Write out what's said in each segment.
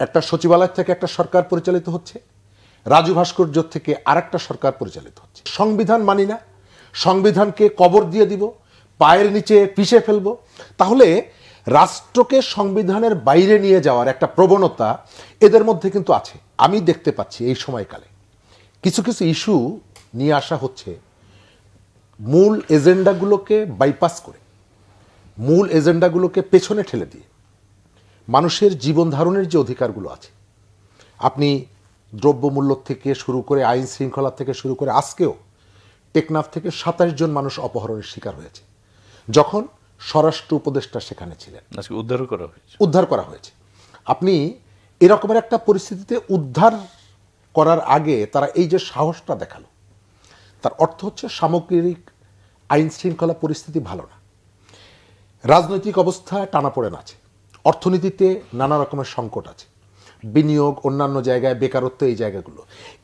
একটা সচিবালয় থেকে একটা সরকার পরিচালিত হচ্ছে, রাজু ভাস্কর্য থেকে আরেকটা সরকার পরিচালিত হচ্ছে। সংবিধান মানি না, সংবিধানকে কবর দিয়ে দিব, পায়ের নিচে পিষে ফেলবো। তাহলে রাষ্ট্রকে সংবিধানের বাইরে নিয়ে যাওয়ার একটা প্রবণতা এদের মধ্যে কিন্তু আছে। আমি দেখতে পাচ্ছি এই সময়কালে কিছু কিছু ইস্যু নিয়ে আসা হচ্ছে মূল এজেন্ডাগুলোকে বাইপাস করে, মূল এজেন্ডাগুলোকে পেছনে ঠেলে দিয়ে মানুষের জীবন ধারণের যে অধিকারগুলো আছে, আপনি দ্রব্যমূল্য থেকে শুরু করে আইন শৃঙ্খলা থেকে শুরু করে আজকেও টেকনাফ থেকে ২৭ জন মানুষ অপহরণের শিকার হয়েছে, যখন স্বরাষ্ট্র উপদেষ্টা সেখানে ছিলেন। উদ্ধার করা হয়েছে। আপনি এরকমের একটা পরিস্থিতিতে উদ্ধার করার আগে তারা এই যে সাহসটা দেখালো, তার অর্থ হচ্ছে সামগ্রিক আইন শৃঙ্খলা পরিস্থিতি ভালো না, রাজনৈতিক অবস্থা টানাপোড়েন আছে, অর্থনীতিতে নানা রকমের সংকট আছে, বিনিয়োগ, অন্যান্য জায়গায় বেকারত্ব,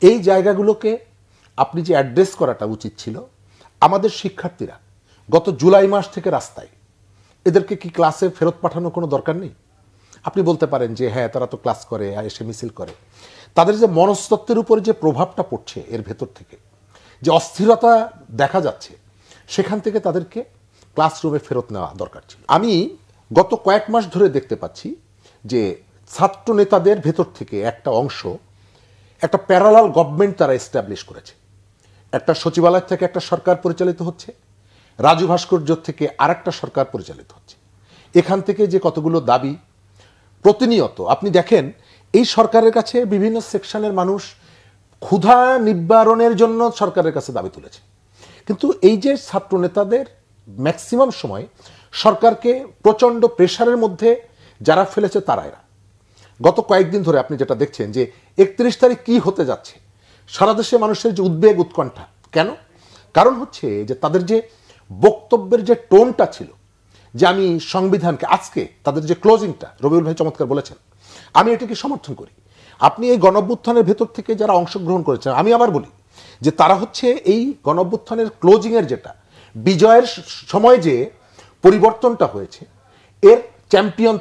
এই জায়গাগুলোকে আপনি যে অ্যাড্রেস করাটা উচিত ছিল। আমাদের শিক্ষার্থীরা গত জুলাই মাস থেকে রাস্তায়, এদেরকে কি ক্লাসে ফেরত পাঠানোর কোনো দরকার নেই? আপনি বলতে পারেন যে হ্যাঁ, তারা তো ক্লাস করে, এসে মিছিল করে। তাদের যে মনস্তত্ত্বের উপরে যে প্রভাবটা পড়ছে এর ভেতর থেকে, যে অস্থিরতা দেখা যাচ্ছে, সেখান থেকে তাদেরকে ক্লাসরুমে ফেরত নেওয়া দরকার ছিল। আমি গত কয়েক মাস ধরে দেখতে পাচ্ছি যে ছাত্র নেতাদের ভেতর থেকে একটা অংশ একটা প্যারালাল গভর্নমেন্ট তারা এস্টাবলিশ করেছে। একটা সচিবালয় থেকে একটা সরকার পরিচালিত হচ্ছে, রাজু ভাস্কর্য থেকে আরেকটা সরকার পরিচালিত হচ্ছে। এখান থেকে যে কতগুলো দাবি প্রতিনিয়ত আপনি দেখেন, এই সরকারের কাছে বিভিন্ন সেকশনের মানুষ ক্ষুধা নিবারণের জন্য সরকারের কাছে দাবি তুলেছে, কিন্তু এই যে ছাত্র নেতাদের ম্যাক্সিমাম সময় সরকারকে প্রচণ্ড প্রেশারের মধ্যে যারা ফেলেছে তারা এরা। গত কয়েকদিন ধরে আপনি যেটা দেখছেন যে ৩১ তারিখ কি হতে যাচ্ছে, সারা দেশে মানুষের যে উদ্বেগ উৎকণ্ঠা, কেন? কারণ হচ্ছে যে তাদের যে বক্তব্যের যে টোনটা ছিল, যে আমি সংবিধানকে, আজকে তাদের যে ক্লোজিংটা রবিউল ভাই চমৎকার বলেছেন, আমি এটাকে সমর্থন করি। আপনি এই গণঅভ্যুত্থানের ভেতর থেকে যারা অংশগ্রহণ করেছেন, আমি আবার বলি যে তারা হচ্ছে এই গণঅভ্যুত্থানের ক্লোজিংয়ের যেটা বিজয়ের সময় যে পরিবর্তনটা হয়েছে, এর চ্যাম্পিয়ন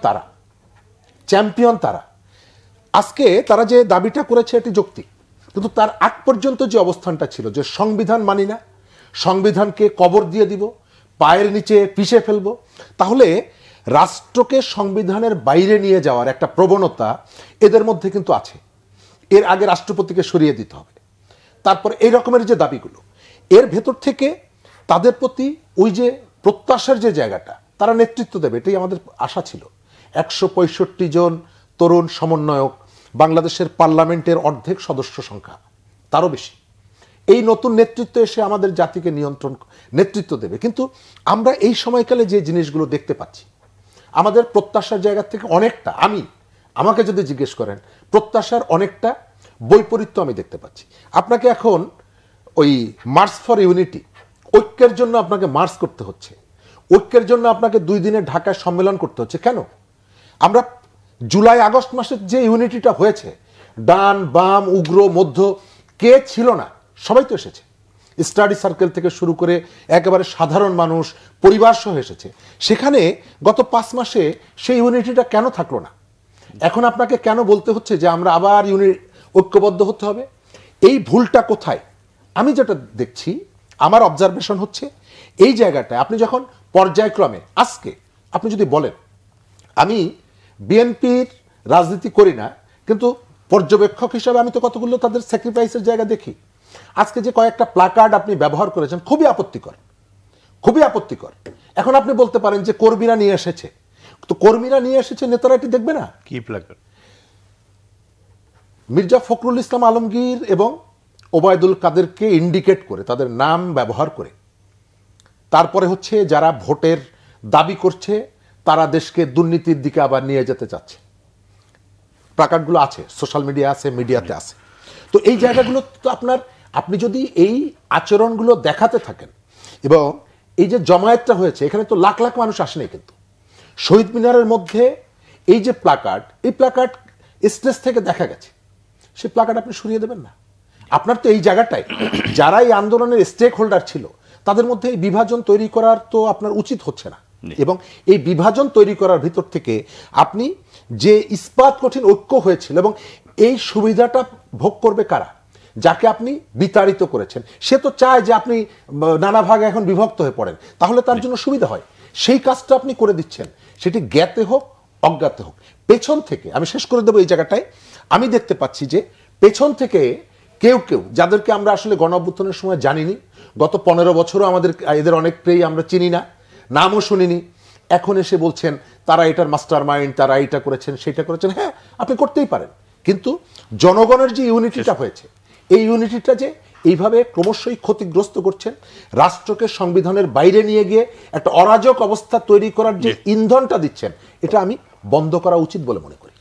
তারা। আজকে তারা যে দাবিটা করেছে এটি যৌক্তিক, কিন্তু তার আগ পর্যন্ত যে অবস্থানটা ছিল যে সংবিধান মানি না, সংবিধানকে কবর দিয়ে দিব, পায়ের নিচে পিষে ফেলবো, তাহলে রাষ্ট্রকে সংবিধানের বাইরে নিয়ে যাওয়ার একটা প্রবণতা এদের মধ্যে কিন্তু আছে। এর আগে রাষ্ট্রপতিকে সরিয়ে দিতে হবে, তারপর এই রকমের যে দাবিগুলো, এর ভেতর থেকে তাদের প্রতি ওই যে প্রত্যাশার যে জায়গাটা, তারা নেতৃত্ব দেবে, এটাই আমাদের আশা ছিল। ১৬৫ জন তরুণ সমন্বয়ক, বাংলাদেশের পার্লামেন্টের অর্ধেক সদস্য সংখ্যা, তারও বেশি। এই নতুন নেতৃত্ব এসে আমাদের জাতিকে নেতৃত্ব দেবে। কিন্তু আমরা এই সময়কালে যে জিনিসগুলো দেখতে পাচ্ছি, আমাদের প্রত্যাশার জায়গা থেকে অনেকটা, আমাকে যদি জিজ্ঞেস করেন, প্রত্যাশার অনেকটা বৈপরীত্য আমি দেখতে পাচ্ছি। আপনাকে এখন ওই মার্চ ফর ইউনিটি, ঐক্যের জন্য আপনাকে মার্চ করতে হচ্ছে, ঐক্যের জন্য আপনাকে 2 দিনের ঢাকায় সম্মেলন করতে হচ্ছে। কেন? আমরা জুলাই আগস্ট মাসের যে ইউনিটিটা হয়েছে, ডান বাম উগ্র মধ্য কে ছিল না, সবাই তো এসেছে। স্টাডি সার্কেল থেকে শুরু করে একেবারে সাধারণ মানুষ, পরিবার সহ এসেছে। সেখানে গত 5 মাসে সেই ইউনিটিটা কেন থাকলো না? এখন আপনাকে কেন বলতে হচ্ছে যে আমরা আবার ঐক্যবদ্ধ হতে হবে? এই ভুলটা কোথায়? আমি যেটা দেখছি, আমার অবজারভেশন হচ্ছে এই জায়গাটায় আপনি যখন পর্যায়ক্রমে, আজকে আপনি যদি বলেন, আমি বিএনপির রাজনীতি করি না, কিন্তু পর্যবেক্ষক হিসাবে আমি তো কতগুলো তাদের স্যাক্রিফাইসের জায়গা দেখি। আজকে যে কয়েকটা প্ল্যাকার্ড আপনি ব্যবহার করেছেন, খুবই আপত্তিকর। এখন আপনি বলতে পারেন যে কর্মীরা নিয়ে এসেছে, তো কর্মীরা নিয়ে এসেছে, নেতারা এটি দেখবে না? কি প্ল্যাকার্ড? মির্জা ফখরুল ইসলাম আলমগীর এবং ওবায়দুল কাদেরকে ইন্ডিকেট করে, তাদের নাম ব্যবহার করে, তারপরে হচ্ছে যারা ভোটের দাবি করছে তারা দেশকে দুর্নীতির দিকে আবার নিয়ে যেতে চাচ্ছে। প্ল্যাকার্ডগুলো আছে, সোশ্যাল মিডিয়া আছে, মিডিয়াতে আছে। তো এই জায়গাগুলো তো আপনি যদি এই আচরণগুলো দেখাতে থাকেন, এবং এই যে জমায়েতটা হয়েছে, এখানে তো লাখ লাখ মানুষ আসেনি, কিন্তু শহীদ মিনারের মধ্যে এই যে প্ল্যাকার্ড, এই প্ল্যাকার্ড স্টেজ থেকে দেখা গেছে, সেই প্ল্যাকার্ড আপনি সরিয়ে দেবেন না। আপনার তো এই জায়গাটায় যারা এই আন্দোলনের স্টেক হোল্ডার ছিল, তাদের মধ্যে এই বিভাজন তৈরি করার তো আপনার উচিত হচ্ছে না। এবং এই বিভাজন তৈরি করার ভিতর থেকে আপনি যে ইস্পাত কঠিন ঐক্য হয়েছিল এবং এই সুবিধাটা ভোগ করবে কারা, যাকে আপনি বিতাড়িত করেছেন, সে তো চায় যে আপনি নানা ভাগে এখন বিভক্ত হয়ে পড়েন, তাহলে তার জন্য সুবিধা হয়। সেই কাজটা আপনি করে দিচ্ছেন, সেটি জ্ঞাতে হোক অজ্ঞাতে হোক। পেছন থেকে আমি শেষ করে দেবো এই জায়গাটায়, আমি দেখতে পাচ্ছি যে পেছন থেকে কেউ কেউ যাদেরকে আমরা আসলে গণ অভ্যুত্থানের সময় জানিনি, গত 15 বছরও আমাদের এদের অনেককেই আমরা চিনি না, নামও শুনিনি, এখন এসে বলছেন তারা এটার মাস্টার মাইন্ড, তারা এটা করেছেন সেটা করেছেন। হ্যাঁ, আপনি করতেই পারেন, কিন্তু জনগণের যে ইউনিটিটা হয়েছে, এই ইউনিটিটা যে এইভাবে ক্রমশই ক্ষতিগ্রস্ত করছেন, রাষ্ট্রকে সংবিধানের বাইরে নিয়ে গিয়ে একটা অরাজক অবস্থা তৈরি করার যে ইন্ধনটা দিচ্ছেন, এটা আমি বন্ধ করা উচিত বলে মনে করি।